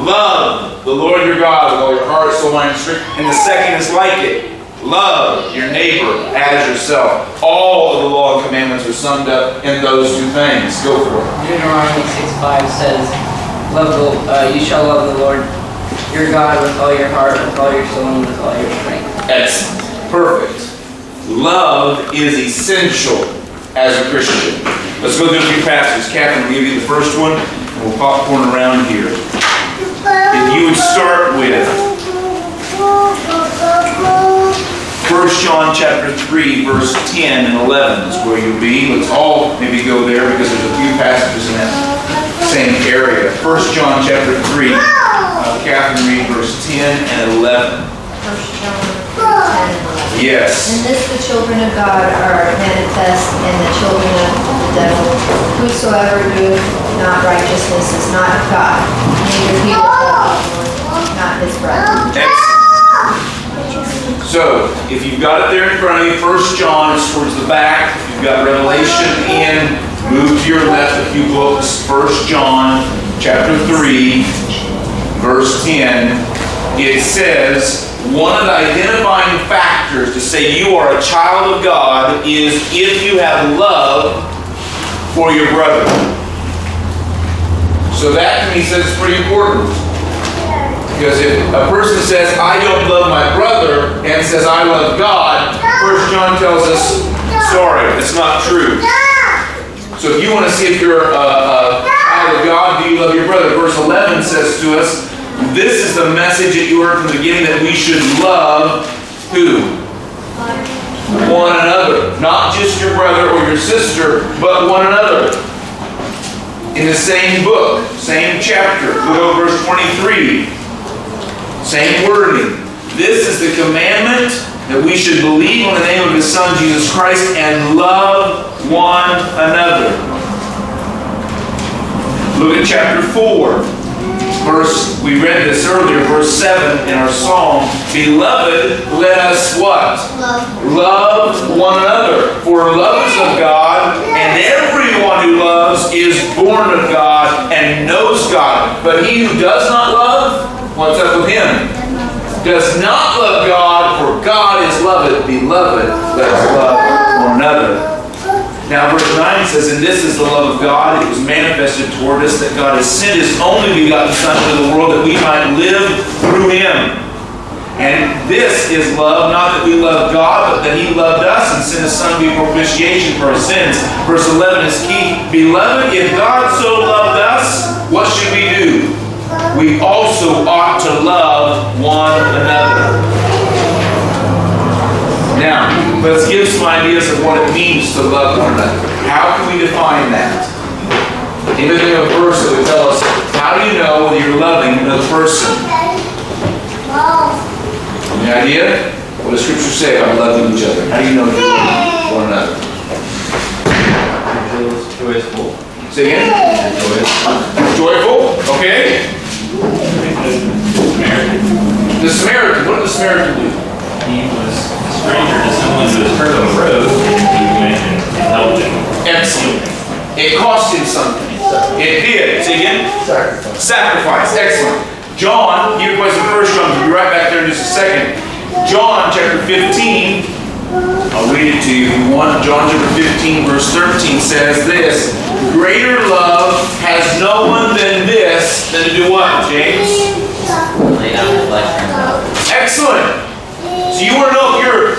Love the Lord your God with all your heart, soul, mind, and strength. And the second is like it. Love your neighbor as yourself. All of the law and commandments are summed up in those two things. Go for it. Deuteronomy 6:5 says, you shall love the Lord your God with all your heart, with all your soul, and with all your strength. Excellent. Perfect. Love is essential as a Christian. Let's go through a few passages. Catherine will give you the first one, and we'll popcorn around here. If you would start with 1 John chapter 3, verse 10 and 11 is where you'll be. Let's all maybe go there because there's a few passages in that same area. 1 John chapter 3. Catherine, read verse 10 and 11. 1 John 10 and 11. Yes. In this the children of God are manifest, and the children of the devil. Whosoever doeth not righteousness is not of God, neither he that loveth the Lord, not his brother. Excellent. So, if you've got it there in front of you, 1 John is towards the back. If you've got Revelation in, move to your left a few books. 1 John chapter 3, verse 10. It says, one of the identifying factors to say you are a child of God is if you have love for your brother. So that to me says it's pretty important. Because if a person says, I don't love my brother, and says, I love God, 1 John tells us, sorry, it's not true. So if you want to see if you're a child of God, do you love your brother? Verse 11 says to us, this is the message that you heard from the beginning, that we should love who? One another. Not just your brother or your sister, but one another. In the same book, same chapter, go to verse 23. Same wording. This is the commandment, that we should believe on the name of His Son, Jesus Christ, and love one another. Look at chapter 4. We read this earlier, verse 7 in our psalm. Beloved, let us what? Love one another. For love is of God, and everyone who loves is born of God and knows God. But he who does not love, what's up with him? Does not love God, for God is loved. Beloved, let us love one another. Now verse 9 says, and this is the love of God, it was manifested toward us, that God has sent His only begotten Son into the world, that we might live through Him. And this is love, not that we love God, but that He loved us and sent His Son to be propitiation for our sins. Verse 11 is key. Beloved, if God so loved us, what should we do? We also ought to love one another. Now, let's give some ideas of what it means to love one another. How can we define that? Anything of a verse that would tell us, how do you know whether you're loving another person? Any idea? What does Scripture say about loving each other? How do you know you're loving one another? Joyful. Say again? Joyful? Okay. The Samaritan. What did the Samaritan do? He was a stranger to someone who was hurt on the road, and he went and helped him. Excellent. It cost him something. It did. Say again? Sacrifice. Excellent. John, he requested 1 John. We'll be right back there in just a second. John chapter 15. I'll read it to you if you want. John chapter 15, verse 13 says this. Greater love has no one than this, than to do what, James? Lay down his life for himself. Excellent. So you want to know if you're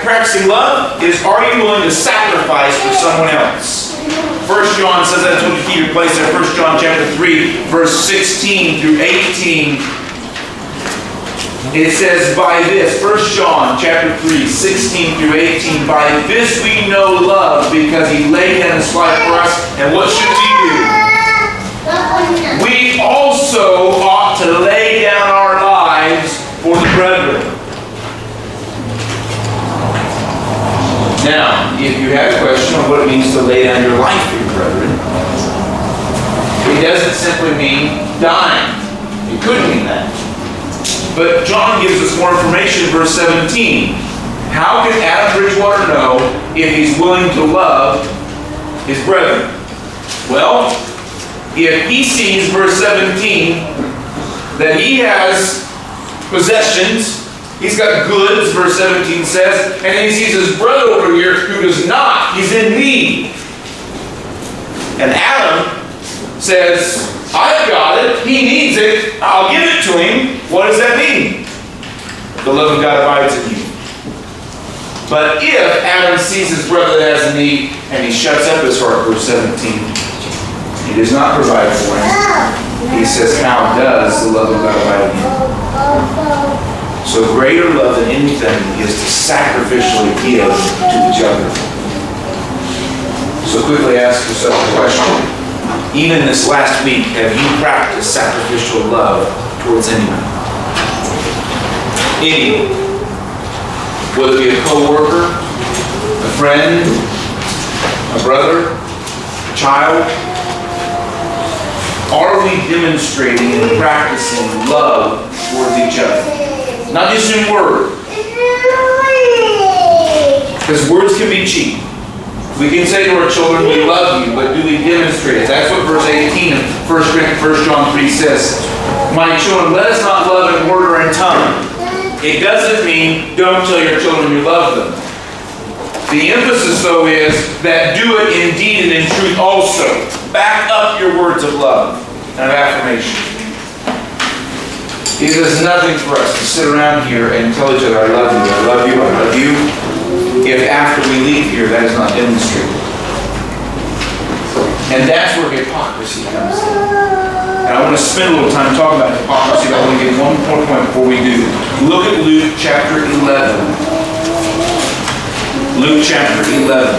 practicing love? Are you willing to sacrifice for someone else? 1 John says that's what you keep your place there. 1 John chapter 3, verse 16 through 18. It says, by this, 1 John chapter 3, 16 through 18, by this we know love, because He laid down His life for us. And what should we do? We also ought to lay down our lives for the brethren. Now, if you have a question on what it means to lay down your life for your brethren, it doesn't simply mean dying. It could mean that. But John gives us more information in verse 17. How can Adam Bridgewater know if he's willing to love his brethren? Well, if he sees, verse 17, that he has possessions. He's got goods, verse 17 says, and then he sees his brother over here who does not. He's in need. And Adam says, I've got it. He needs it. I'll give it to him. What does that mean? The love of God abides in you. But if Adam sees his brother that has a need and he shuts up his heart, verse 17, he does not provide for him. He says, how does the love of God abide in you? So greater love than anything is to sacrificially give to each other. So quickly ask yourself the question. Even this last week, have you practiced sacrificial love towards anyone? Anyone. Whether it be a co-worker, a friend, a brother, a child. Are we demonstrating and practicing love towards each other? Not just in word. Because words can be cheap. We can say to our children, we love you, but do we demonstrate it? That's what verse 18 of 1 John 3 says. My children, let us not love in word or in tongue. It doesn't mean don't tell your children you love them. The emphasis, though, is that do it in deed and in truth also. Back up your words of love and of affirmation. It is nothing for us to sit around here and tell each other, I love you, I love you, I love you, if after we leave here that is not demonstrated. And that's where hypocrisy comes in. And I want to spend a little time talking about hypocrisy, but I want to get one more point before we do. Look at Luke chapter 11. Luke chapter 11.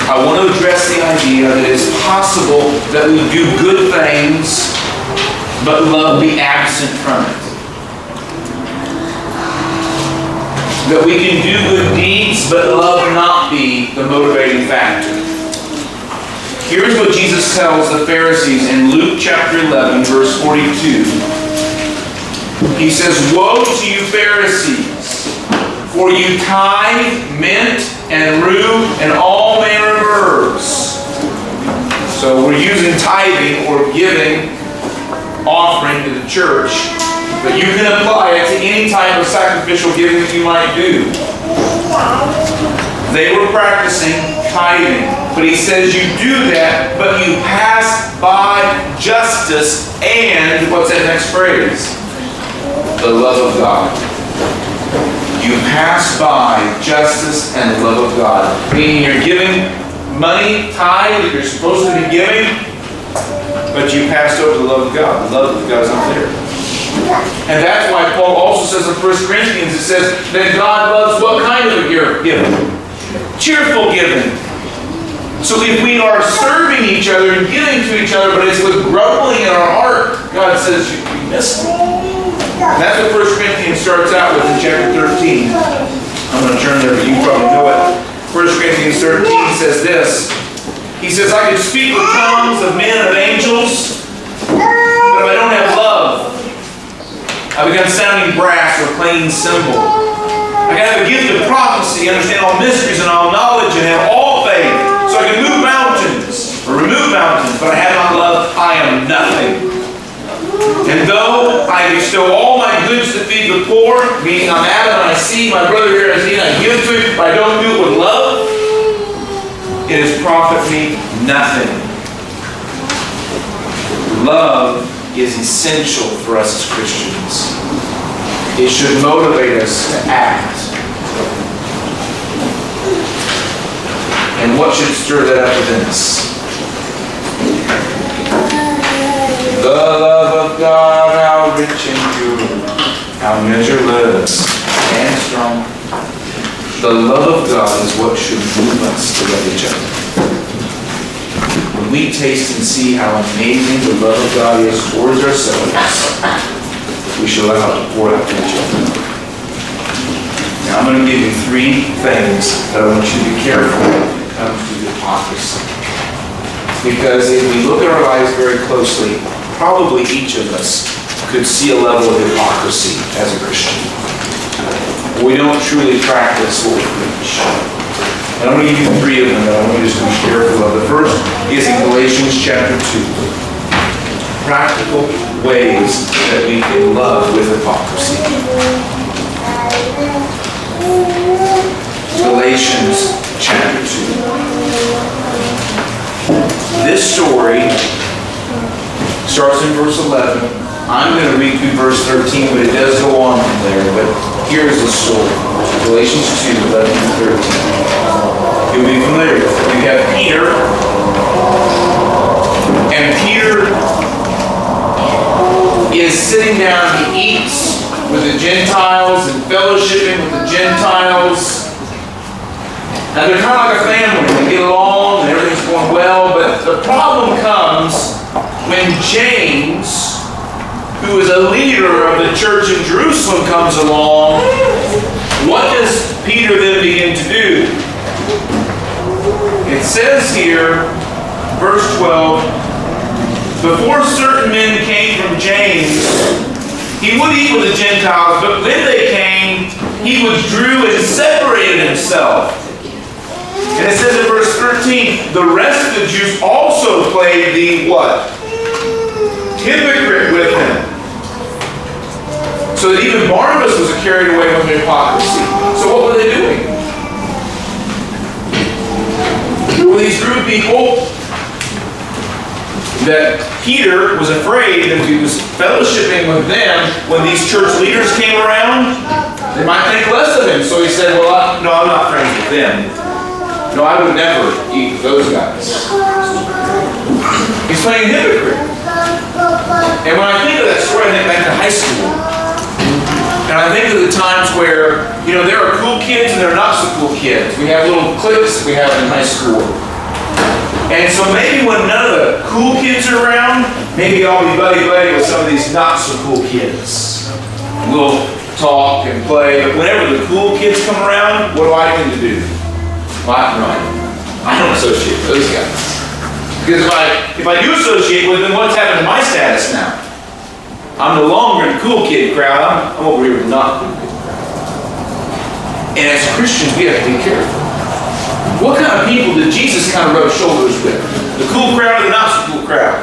I want to address the idea that it's possible that we do good things, but love be absent from it. That we can do good deeds, but love not be the motivating factor. Here's what Jesus tells the Pharisees in Luke chapter 11, verse 42. He says, woe to you Pharisees! For you tithe, mint, and rue, and all manner of herbs. So we're using tithing or giving, offering to the church. But you can apply it to any type of sacrificial giving that you might do. They were practicing tithing. But he says you do that, but you pass by justice and, what's that next phrase? The love of God. You pass by justice and the love of God. Meaning you're giving money, tithe, that you're supposed to be giving, but you passed over the love of God. The love of God is not there. And that's why Paul also says in 1 Corinthians, it says that God loves what kind of a giving? Cheerful giving. So if we are serving each other and giving to each other, but it's with grumbling in our heart, God says, you missed me. And that's what 1 Corinthians starts out with in chapter 13. I'm going to turn there, but you probably know it. 1 Corinthians 13 says this. He says, I could speak with tongues of men and of angels, but if I don't have love, I become sounding brass or plain cymbal. I can have a gift of prophecy, understand all mysteries and all knowledge, and have all faith, so I can move mountains or remove mountains, but I have not love, I am nothing. And though I bestow all my goods to feed the poor, meaning I'm Adam and I see my brother here as need, I give to him, but I don't do it with love, it has profit me nothing. Love is essential for us as Christians. It should motivate us to act. And what should stir that up within us? The love of God, how rich and pure, how measureless and strong. The love of God is what should move us to love each other. When we taste and see how amazing the love of God is towards ourselves, we shall allow it to pour out to each other. Now I'm going to give you 3 things that I want you to be careful when it comes to hypocrisy. Because if we look at our lives very closely, probably each of us could see a level of hypocrisy as a Christian. We don't truly practice what we preach. And I'm going to give you 3 of them that I want you to be careful of. The first is in Galatians chapter 2. Practical ways that we can love with hypocrisy. Galatians chapter 2. This story starts in verse 11. I'm going to read through verse 13, but it does go on from there. But here's the story. Galatians 2, 11 and 13. You'll be familiar with it. You have Peter. And Peter is sitting down. He eats with the Gentiles and fellowshipping with the Gentiles. And they're kind of like a family. They get along and everything's going well. But the problem comes when James, who is a leader of the church in Jerusalem, comes along. What does Peter then begin to do? It says here, verse 12, before certain men came from James, he would eat with the Gentiles, but when they came, he withdrew and separated himself. And it says in verse 13, the rest of the Jews also played the what? Hypocrite with him. So that even Barnabas was carried away with hypocrisy. So what were they doing? Well, these group of people that Peter was afraid that he was fellowshipping with them when these church leaders came around, they might think less of him. So he said, well, no, I'm not friends with them. No, I would never eat with those guys. He's playing a hypocrite. And when I think of that story, I think back to high school. And I think of the times where, there are cool kids and there are not so cool kids. We have little cliques we have in high school. And so maybe when none of the cool kids are around, maybe I'll be buddy-buddy with some of these not so cool kids. We'll talk and play, but whenever the cool kids come around, what do I tend to do? I don't associate with those guys. Because if I do associate with them, what's happened to my status now? I'm no longer in the cool kid crowd. I'm over here with the not cool kid crowd. And as Christians, we have to be careful. What kind of people did Jesus kind of rub shoulders with? The cool crowd or the not so cool crowd?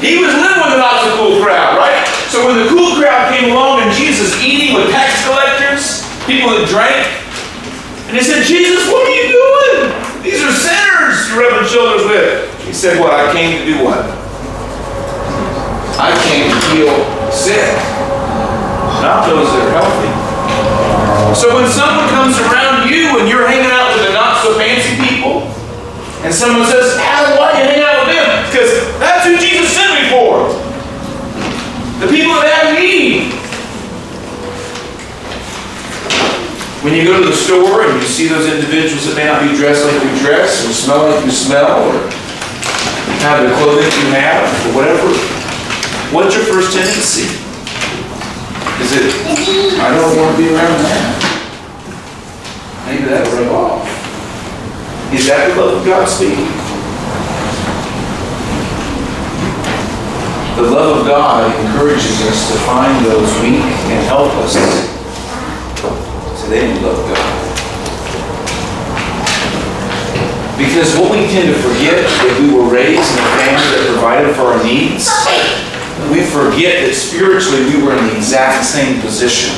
He was living with the not so cool crowd, right? So when the cool crowd came along and Jesus eating with tax collectors, people that drank, and they said, Jesus, what are you doing? These are sinners you're rubbing shoulders with. He said, what? I came to do what? I came to heal sick, not those that are healthy. So when someone comes around you and you're hanging out with the not so fancy people, and someone says, Adam, why are you hanging out with them? Because that's who Jesus sent me for. The people that have need. When you go to the store and you see those individuals that may not be dressed like you dress, or smell like you smell, or have the clothing you have, or whatever, what's your first tendency? Is it, I don't want to be around that? Maybe that'll rub off. Is that the love of God speaking? The love of God encourages us to find those weak and help us so they can love God. Because what we tend to forget if we were raised in a family that provided for our needs, we forget that spiritually we were in the exact same position.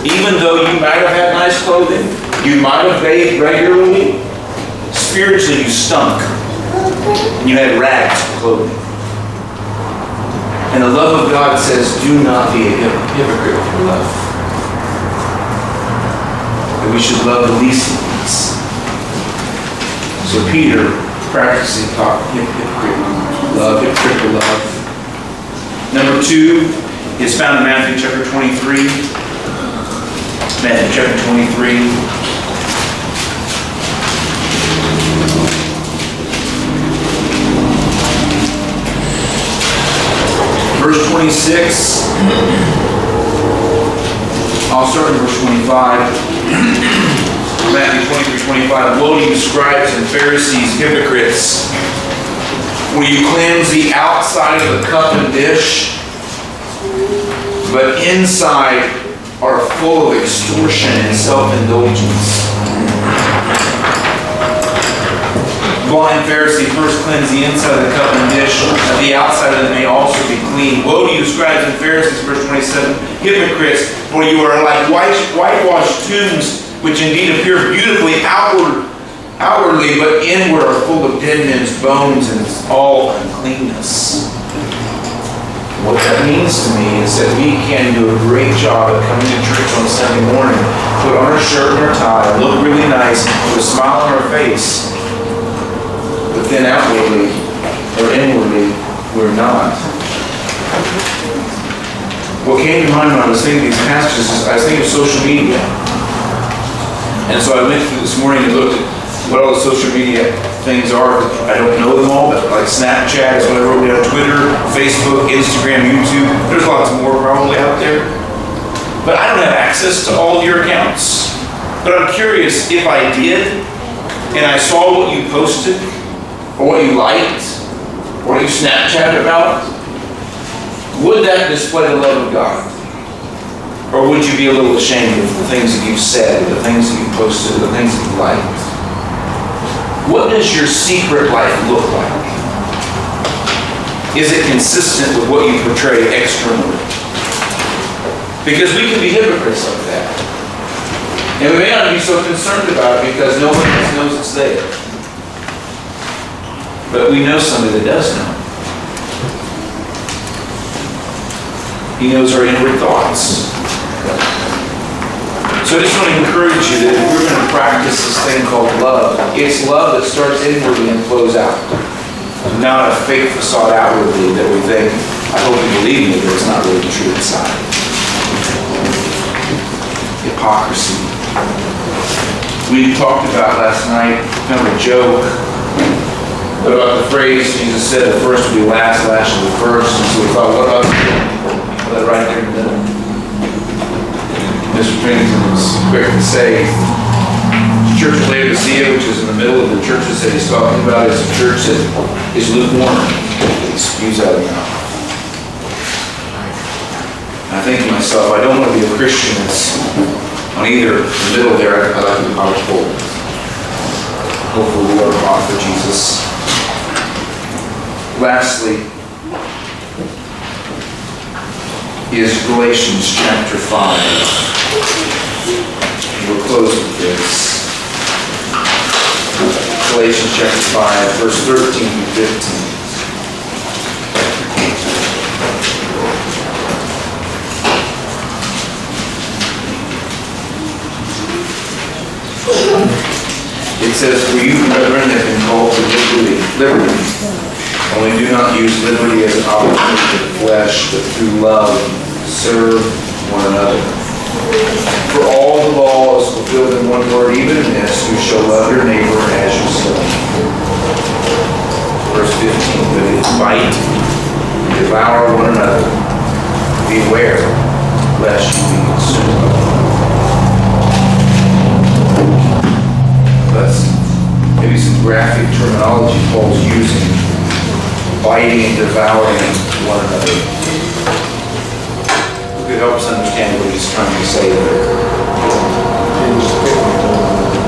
Even though you might have had nice clothing, you might have bathed regularly, spiritually you stunk. And you had rags for clothing. And the love of God says, do not be a hypocrite with your love. That we should love the least of these. So Peter, practicing hypocritical love. Number 2 is found in Matthew chapter 23. Matthew chapter 23. Verse 26. I'll start in verse 25. Matthew 23:25. Woe to you, scribes and Pharisees, hypocrites! Will you cleanse the outside of the cup and dish, but inside are full of extortion and self-indulgence. Blind Pharisee, first cleanse the inside of the cup and dish, that the outside of it may also be clean. Woe to you, scribes and Pharisees, verse 27, hypocrites, for you are like whitewashed tombs, which indeed appear beautifully outwardly, but inward are full of dead men's bones, and it's all uncleanness. What that means to me is that we can do a great job at coming to church on Sunday morning, put on our shirt and our tie, look really nice, put a smile on our face, but then outwardly or inwardly, we're not. What came to mind when I was thinking of these passages is I was thinking of social media. And so I went through this morning and looked at what all the social media things are. I don't know them all, but like Snapchat is whatever. We have Twitter, Facebook, Instagram, YouTube. There's lots more probably out there. But I don't have access to all of your accounts. But I'm curious, if I did, and I saw what you posted, or what you liked, or what you Snapchatted about, would that display the love of God? Or would you be a little ashamed of the things that you've said, the things that you posted, the things that you liked? What does your secret life look like? Is it consistent with what you portray externally? Because we can be hypocrites like that. And we may not be so concerned about it because no one else knows it's there. But we know somebody that does know. He knows our inward thoughts. So I just want to encourage you that if we're going to practice this thing called love, it's love that starts inwardly and flows out. Not a fake facade outwardly that we think, I hope you believe me, but it's not really true inside. Hypocrisy. We talked about last night, kind of a joke, about the phrase Jesus said, the first will be last, last will be first. And so we thought, what about that right there in the middle? Mr. Pennington was quick to say, the Church of Laodicea, which is in the middle of the churches that he's talking about, is a church that is lukewarm. It spews out of the mouth. And I think to myself, I don't want to be a Christian that's on either the middle there. I like to be powerful. Hopefully we are hot for Jesus. Lastly, is Galatians chapter 5. We'll close with this. Galatians chapter 5, verse 13 through 15. It says, for you, brethren, have been called to liberty. Only do not use liberty as an opportunity to the flesh, but through love serve one another. For all the law is fulfilled in one word, even in this, you shall love your neighbor as yourself. Verse 15, but bite and devour one another. Beware, lest you be consumed. That's maybe some graphic terminology Paul's using. Biting and devouring one another. It helps understand what he's trying to say there.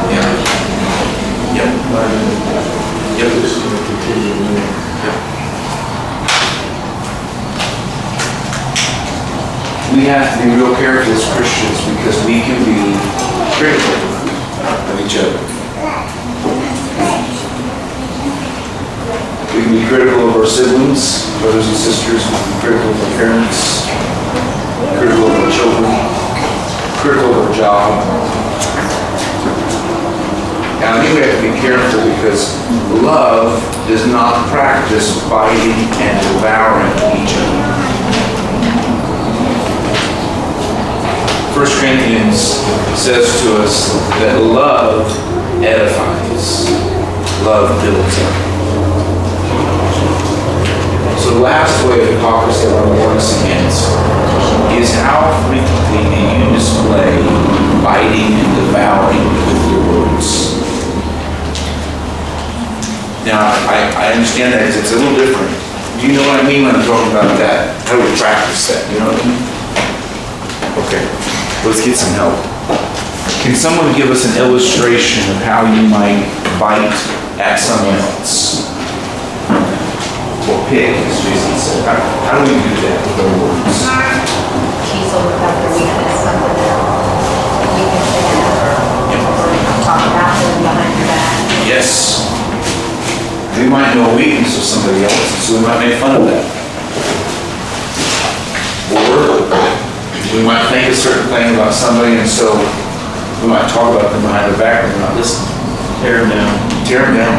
Yeah. Yep. Yep. Yep. We have to be real careful as Christians because we can be critical of each other. We can be critical of our siblings, brothers and sisters. We can be critical of our parents, critical of our children, critical of our job. And I think we have to be careful because love does not practice biting and devouring each other. 1 Corinthians says to us that love edifies, love builds up. So the last way of hypocrisy I want to warn us against is how frequently do you display biting and devouring with your words. Now, I understand that it's a little different. Do you know what I mean when I'm talking about that? How do we practice that? You know what I mean? Okay, let's get some help. Can someone give us an illustration of how you might bite at someone else. Or pick, as Jesus said. How do we do that with our words? Teasel without their weakness, something that we can say or talk about them behind your back. Yes. We might know a weakness of somebody else, so we might make fun of that. Or we might think a certain thing about somebody, and so we might talk about them behind their back when they're not listening. Tear them down. Tear them down.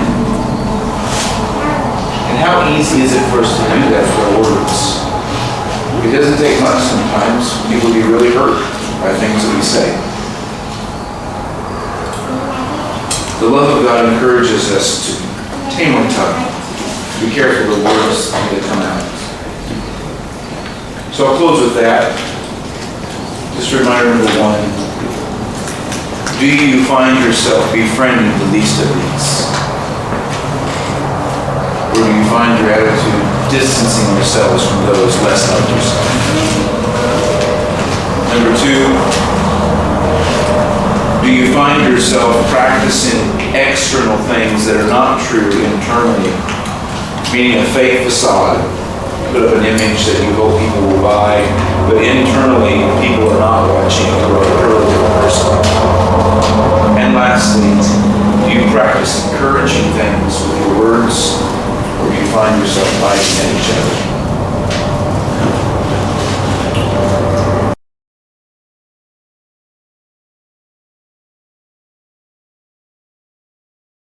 And how easy is it for us to do that with our words? It doesn't take much sometimes. People get really hurt by things that we say. The love of God encourages us to tame our tongue. Be careful of the words that come out. So I'll close with that. Just reminder number one. Do you find yourself befriending the least of these? Or do you find your attitude distancing yourselves from those less like yourself? Number two, do you find yourself practicing external things that are not true internally? Meaning a fake facade, put up an image that you hope people will buy, but internally people are not watching or hurting the person. And lastly, do you practice encouraging things with your words, or do you find yourself biting at each other?